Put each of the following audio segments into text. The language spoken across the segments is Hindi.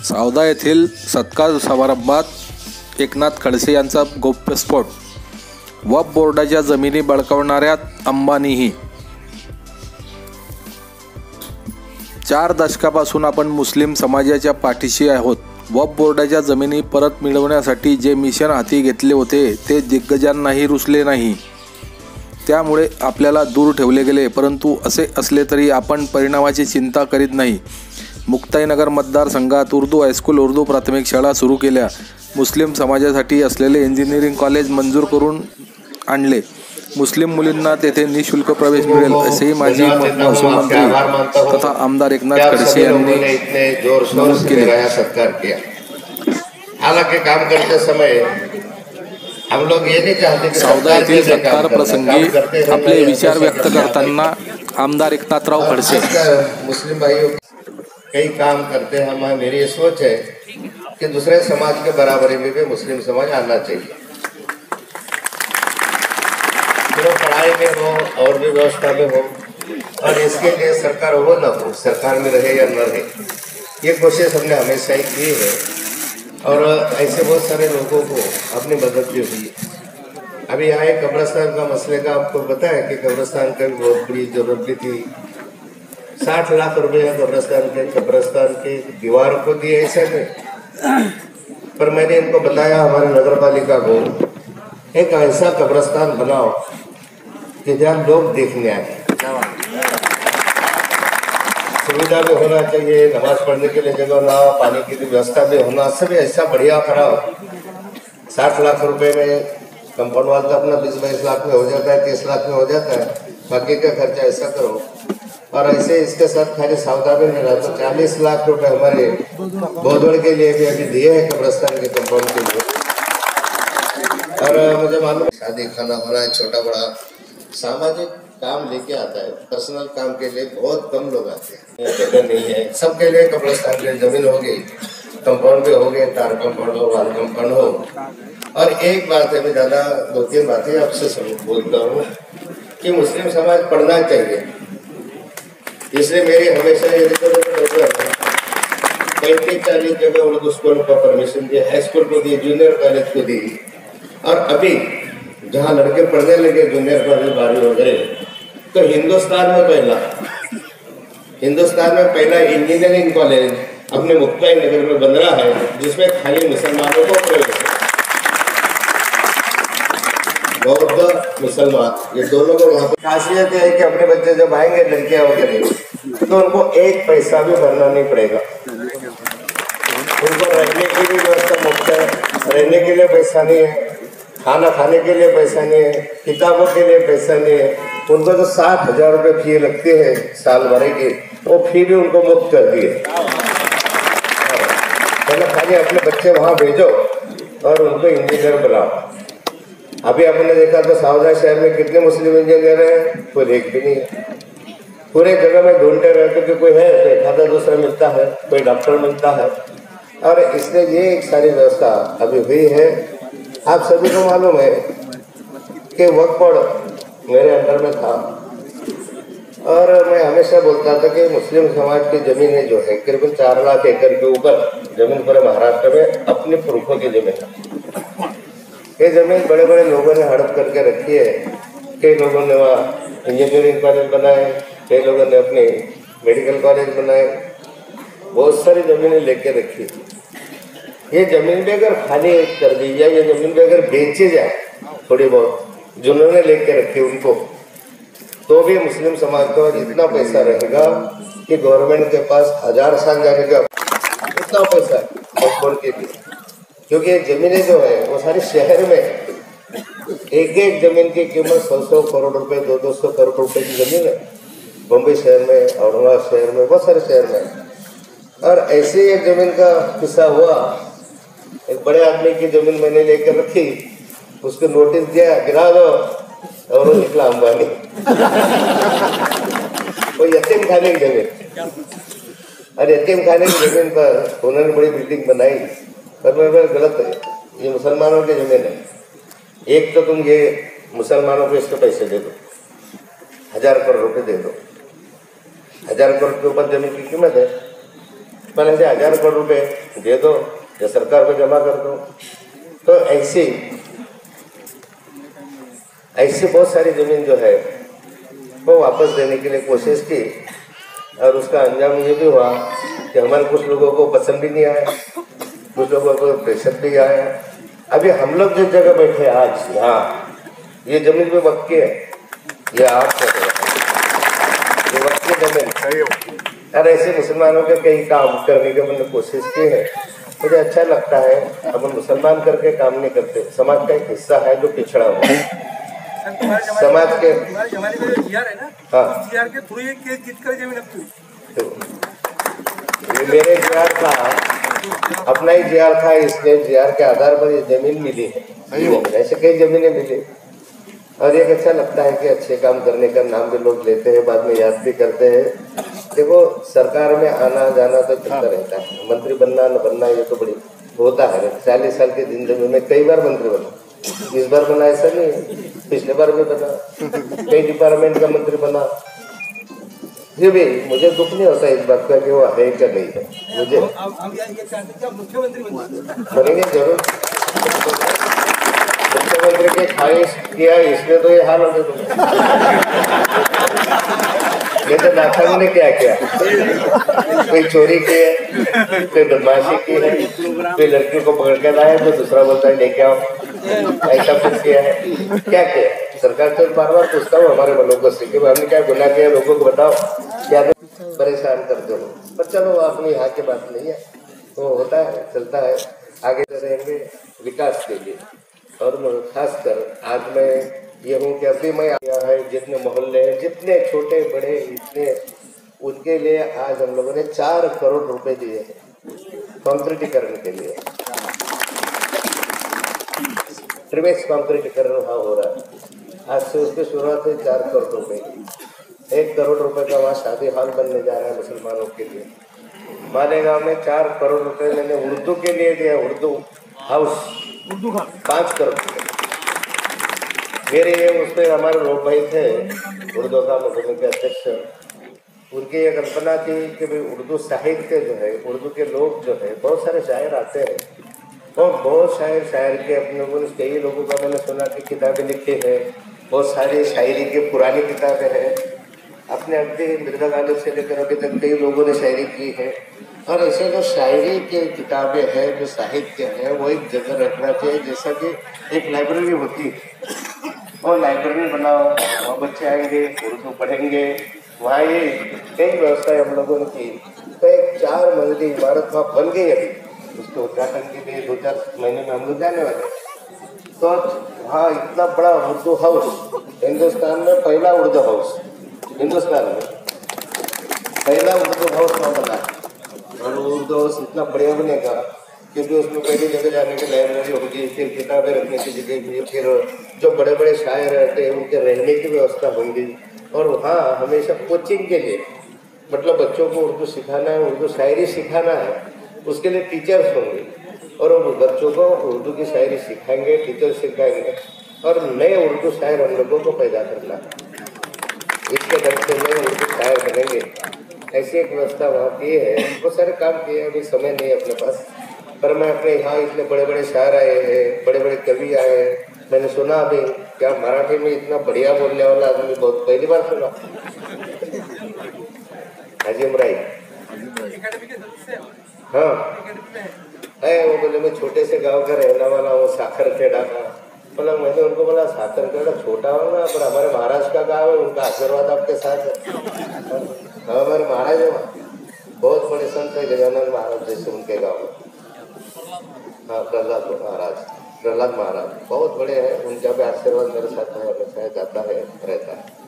सावदा येथील सत्कार समारंभात एकनाथ खडसे यांचा गौप्यस्फोट, वक्फ बोर्डाच्या जमिनी बळकावणाऱ्या अंबानीही. 4 दशकापासून आपण मुस्लिम समाजाच्या पाठीशी आहोत. वक्फ बोर्डाच्या जमिनी परत मिळवण्यासाठी जे मिशन हाती घेतले होते ते दिग्गजांनाही रुचले नाही. त्यामुळे आपल्याला दूर ठेवले गेले. परंतु असे असले तरी आपण परिणामाची चिंता करीत नाही. मुक्ताईनगर मतदारसंघात उर्दू हायस्कूल, उर्दू प्राथमिक शाळा सुरू केल्या. मुस्लिम समाजासाठी असलेले इंजिनिअरिंग कॉलेज मंजूर करून आणले. मुस्लिम मुलींना तेथे निःशुल्क प्रवेश मिळेल असेही माजी महसूल मंत्री तथा आमदार एकनाथ खडसे यांनी नमूद केले. हालांकि काम करते समय हम लोग ये नहीं चाहते कि सावदा येथील सत्कार प्रसंगी आपले विचार व्यक्त करताना आमदार एकनाथराव खडसे, मुस्लिम भाइयों कई काम करते हैं. हमारी मेरी ये सोच है कि दूसरे समाज के बराबरी में भी मुस्लिम समाज आना चाहिए. सिर्फ पढ़ाई में हो और भी व्यवस्था में हो, और इसके लिए सरकार हो न हो, सरकार में रहे या न रहे, ये कोशिश हमने हमेशा ही की है. और ऐसे बहुत सारे लोगों को अपनी मदद भी हुई. अभी यहाँ एक कब्रिस्तान का मसले का आपको पता है कि कब्रिस्तान का बहुत बड़ी जरूरत भी थी. 60 लाख रुपए कब्रिस्तान के दीवार को दिए ऐसे नहीं, पर मैंने इनको बताया हमारे नगर पालिका को एक ऐसा कब्रिस्तान बनाओ कि जहाँ लोग देखने आए. सुविधा भी होना चाहिए, नमाज पढ़ने के लिए जगह ना, पानी की व्यवस्था भी होना, सभी ऐसा बढ़िया कराओ. 60 लाख रुपए में कंपाउंड वाल तो अपना 20-22 लाख में हो जाता है, 30 लाख में हो जाता है. बाकी का खर्चा ऐसा करो. और ऐसे इसके साथ खाली सावधा भी नहीं रहा तो 40 लाख रुपए हमारे बोधड़ के लिए भी अभी दिए हैं कब्रिस्तान के कंपाउंड के लिए. और मुझे मालूम शादी खाना होना है, छोटा बड़ा सामाजिक काम लेके आता है. पर्सनल काम के लिए बहुत कम लोग आते हैं. जगह नहीं है सबके लिए. कब्रिस्तान के जमीन हो गई, कंपाउंड भी हो गए, तार कंपाउंड हो, वाल कंपाउंड हो. और एक बात है, मैं ज़्यादा 2-3 बातें आपसे बोलता हूँ कि मुस्लिम समाज पढ़ना चाहिए. इसलिए मेरी हमेशा ये रिक्वेस्ट है, 35-40 जगह उर्दू स्कूल को परमिशन दी, हाई स्कूल को दी, जूनियर कॉलेज को दी. और अभी जहाँ लड़के पढ़ने लगे जूनियर कॉलेज 12वीं वगैरह, तो हिंदुस्तान में पहला इंजीनियरिंग कॉलेज अपने मुक्ताई नगर में बन रहा है, जिसमें खाली मुसलमानों को प्रवेश है. बौद्ध मुसलमान ये दोनों को वहाँ पर खासियत है कि अपने बच्चे जब आएंगे लड़कियां वगैरह तो उनको 1 पैसा भी भरना नहीं पड़ेगा. उनको रहने की भी व्यवस्था मुफ्त है, रहने के लिए पैसा नहीं है, खाना खाने के लिए पैसा नहीं है, किताबों के लिए पैसा नहीं है. उनको तो 60,000 रुपये फी लगती है साल भर की, वो फी भी उनको मुफ्त कर दी है. पहले खाली अपने बच्चे वहाँ भेजो और उनको इंजीनियर बनाओ. अभी आपने देखा तो सावदा शहर में कितने मुस्लिम इंजीनियर हैं, कोई एक भी नहीं है. पूरे जगह में ढूंढते रहते कि कोई है तो एक आधा दूसरा मिलता है, कोई डॉक्टर मिलता है. और इसलिए ये एक सारी व्यवस्था अभी हुई है. आप सभी को मालूम है कि वक्फ बोर्ड मेरे अंडर में था और मैं हमेशा बोलता था कि मुस्लिम समाज की जमीनें जो है करीबन 4 लाख एकड़ के ऊपर जमीन पूरे महाराष्ट्र में अपनी पुरखों की जमीन है. ये जमीन बड़े बड़े लोगों ने हड़प करके रखी है. कई लोगों ने वहाँ इंजीनियरिंग कॉलेज बनाए, कई लोगों ने अपने मेडिकल कॉलेज बनाए, बहुत सारी जमीनें लेके रखी. ये जमीन भी अगर खाली कर दी जाए, ये जमीन भी अगर बेची जाए थोड़ी बहुत जिन्होंने लेके रखी उनको, तो भी मुस्लिम समाज को इतना पैसा रहेगा कि गवर्नमेंट के पास 1000 साल जाने का इतना पैसा है के लिए. क्योंकि ये जमीनें जो है वो सारी शहर में एक जमीन की कीमत 100 करोड़ रुपए, 200 करोड़ रुपए की जमीन है. बम्बई शहर में, औरंगाबाद शहर में, बहुत सारे शहर में. और ऐसे एक जमीन का किस्सा हुआ. एक बड़े आदमी की जमीन मैंने लेकर रखी, उसको नोटिस दिया गिरा दो, और वो निकला अंबानी. वो यतीम खाने की जमीन, और यतीम खाने की जमीन पर उन्होंने बड़ी बिल्डिंग बनाई. पर मैं गलत है, ये मुसलमानों की जमीन है. एक तो तुम ये मुसलमानों को इसके पैसे दे दो, 1000 करोड़ रुपए दे दो. 1000 करोड़ के ऊपर जमीन की कीमत है. पर ऐसे 1000 करोड़ रुपए दे दो या सरकार को जमा कर दो। तो ऐसी बहुत सारी जमीन जो है वो वापस देने के लिए कोशिश की, और उसका अंजाम ये भी हुआ कि हमारे कुछ लोगों को पसंद भी नहीं आया, कुछ लोगों को प्रेशर भी आया। अभी हम लोग जिस जगह बैठे आज यहाँ, ये जमीन भी वक्त की है, ये आप ये वक्त की जमीन। और ऐसे मुसलमानों के कई काम करने की मैंने कोशिश की है। मुझे अच्छा लगता है, अपन मुसलमान करके काम नहीं करते, समाज का एक हिस्सा है जो पिछड़ा हुआ है समाज के। हमारे जो जीआर है ना, हाँ, जीआर के थ्रू ये केस जीत कर जमीन आपकी ये मेरे जीआर था, अपना ही जीआर था, इसलिए जीआर के आधार पर ये जमीन मिली है। ऐसे कई जमीनें मिली, और एक अच्छा लगता है कि अच्छे काम करने का नाम भी लोग लेते हैं, बाद में याद भी करते हैं। देखो, सरकार में आना जाना तो चलता रहता है, मंत्री बनना न बनना ये तो बड़ी होता है। 40 साल की जिंदगी में कई बार मंत्री बना, इस बार बना ऐसा नहीं, पिछले बार भी बना, कई डिपार्टमेंट का मंत्री बना। ये भी मुझे दुख नहीं होता इस बात का कि वो है क्या नहीं है। मुझे मुख्यमंत्री बनेंगे जरूर, मुख्यमंत्री की ख्वाहिश किया, इसलिए तो ये हाल हो गया। ये तो नाथांग ने क्या किया, कोई चोरी की है, कोई बदमाशी की है, कोई लड़की को पकड़ के लाए तो दूसरा बोलता है लेके आओ, ऐसा कुछ किया है, क्या किया। सरकार से बार बार पूछता हूँ हमारे लोगों को से कि हमने क्या गुनाह किया, लोगों को बताओ, क्या परेशान करते हो। पर चलो अपनी यहाँ की बात नहीं है, वो होता है, चलता है, आगे रहेंगे विकास के लिए। और खासकर आज मैं ये हूँ कि अभी मैं आया है, जितने मोहल्ले हैं, जितने छोटे बड़े इतने, उनके लिए आज हम लोगों ने 4 करोड़ रुपए दिए हैं कंक्रीटीकरण के लिए। ट्रिवेक्स कंक्रीटीकरण वहाँ हो रहा है, आज से उसकी शुरुआत है 4 करोड़ रुपए की। 1 करोड़ रुपए का वहाँ शादी हॉल बनने जा रहा है मुसलमानों के लिए। मालेगांव में 4 करोड़ रुपए मैंने उर्दू के लिए दिया, उर्दू हाउस 5 करोड़ रुपए। मेरे उसमें हमारे लोग भाई थे उर्दू का मुख्यमंत्री के अध्यक्ष, उनकी ये कल्पना थी कि भाई उर्दू साहित्य जो है, उर्दू के लोग जो है, बहुत सारे शायर आते हैं, और बहुत शायर के अपने लोगों ने, कई लोगों का मैंने सुना कि किताबें लिखी है, बहुत सारी शायरी की पुरानी किताबें हैं, अपने अभी मिर्जा गालिब से लेकर अभी तक कई लोगों ने शायरी की है। और ऐसे जो शायरी की किताबें हैं, जो साहित्य है, वो एक जगह रखना चाहिए, जैसा कि एक लाइब्रेरी होती है, और लाइब्रेरी बनाओ, वहाँ बच्चे आएंगे, उर्दू पढ़ेंगे, वहाँ ये कई व्यवस्थाएं हम लोगों ने की। तो एक 4 मंजिली इमारत वहाँ बन गई अभी, उसके उद्घाटन के लिए 2-4 महीने में हम लोग जाने वाले। तो वहाँ इतना बड़ा उर्दू हाउस, हिंदुस्तान में पहला उर्दू हाउस, हिंदुस्तान में पहला उर्दू हाउस वहाँ बना। और उर्दू हाउस इतना बढ़िया बनेगा क्योंकि उसमें पहली जगह जाने की लाइब्रेरी होगी, फिर किताबें रखने की जगह भी, फिर जो बड़े बड़े शायर रहते हैं उनके रहने की व्यवस्था होंगी। और वहाँ हमेशा कोचिंग के लिए, मतलब बच्चों को उर्दू सिखाना है, उर्दू शायरी सिखाना है, उसके लिए टीचर्स होंगे, और वो बच्चों को उर्दू की शायरी सिखाएंगे, टीचर सिखाएंगे, और नए उर्दू शायर हम लोगों को पैदा करना, इसके ढंग से नए उर्दू शायर बनेंगे। ऐसी एक व्यवस्था वहाँ की है, बहुत सारे काम किए हैं, अभी समय नहीं है अपने पास। पर मैं अपने यहाँ इतने बड़े बड़े शायर आए हैं, बड़े बड़े कवि आए हैं, मैंने सुना अभी क्या मराठी में इतना बढ़िया बोलने वाला आदमी बहुत पहली बार सुना, हाजी राई। हाँ है, वो बोले मैं छोटे से गांव का रहने वाला हूँ, साखरखेड़ा का। मतलब मैंने उनको बोला साखरखेड़ा छोटा होगा, पर हमारे महाराज का गाँव है, उनका आशीर्वाद आपके साथ है। हाँ, हमारे महाराज है वहाँ, बहुत बड़े संत है गजानन महाराज जैसे उनके गाँव में। हाँ, प्रहलाद महाराज बहुत बड़े हैं, उनका भी आशीर्वाद मेरे साथ है, हमेशा जाता है, रहता है।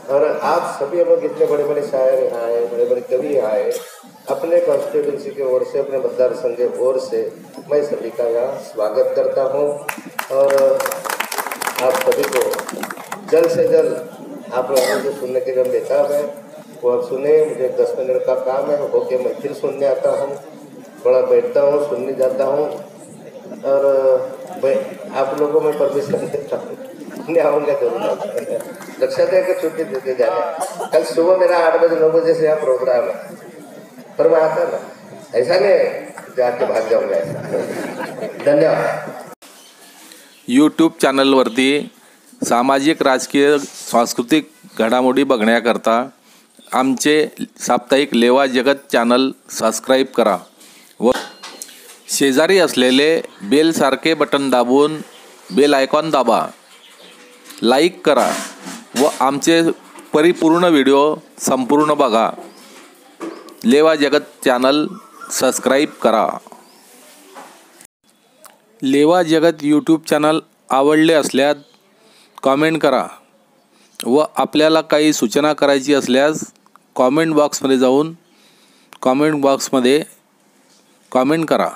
और आप सभी लोग इतने बड़े बड़े शायर यहाँ आए, बड़े बड़े कवि यहाँ आए, अपने कॉन्स्टिट्यूंसी की ओर से, अपने मतदार संघ की ओर से मैं सभी का यहाँ स्वागत करता हूँ। और आप सभी को जल्द से जल्द आप लोगों को सुनने के लिए बेताब है, वो आप सुने। मुझे 10 मिनट का काम है, होके मैं फिर सुनने आता हूँ, थोड़ा बैठता हूँ, सुनने जाता हूँ, और आप लोगों में परमिशन देता हूँ, नहीं आऊँगा जरूर, लक्ष्य दे के छुट्टी देते जाने। कल सुबह मेरा 8 बजे 9 बजे से यहाँ प्रोग्राम है, पर मैं आता ना, ऐसा नहीं जाके भाग जाऊंगा ऐसा। धन्यवाद। यूट्यूब चॅनलवरती सामाजिक राजकीय सांस्कृतिक घडामोडी बघण्याकरता आमचे साप्ताहिक लेवा जगत चॅनल सबस्क्राईब करा व शेजारी असलेले बेलसारखे बटन दाबून बेल आयकॉन दाबा, लाईक करा व आमचे परिपूर्ण व्हिडिओ संपूर्ण बघा। लेवा जगत चॅनल सबस्क्राईब करा। लेवा जगत यूट्यूब चॅनल आवडले असल्यास कॉमेंट करा व आपल्याला काही सूचना करायची असल्यास कॉमेंट बॉक्समध्ये जाऊन कॉमेंट बॉक्समध्ये कॉमेंट करा।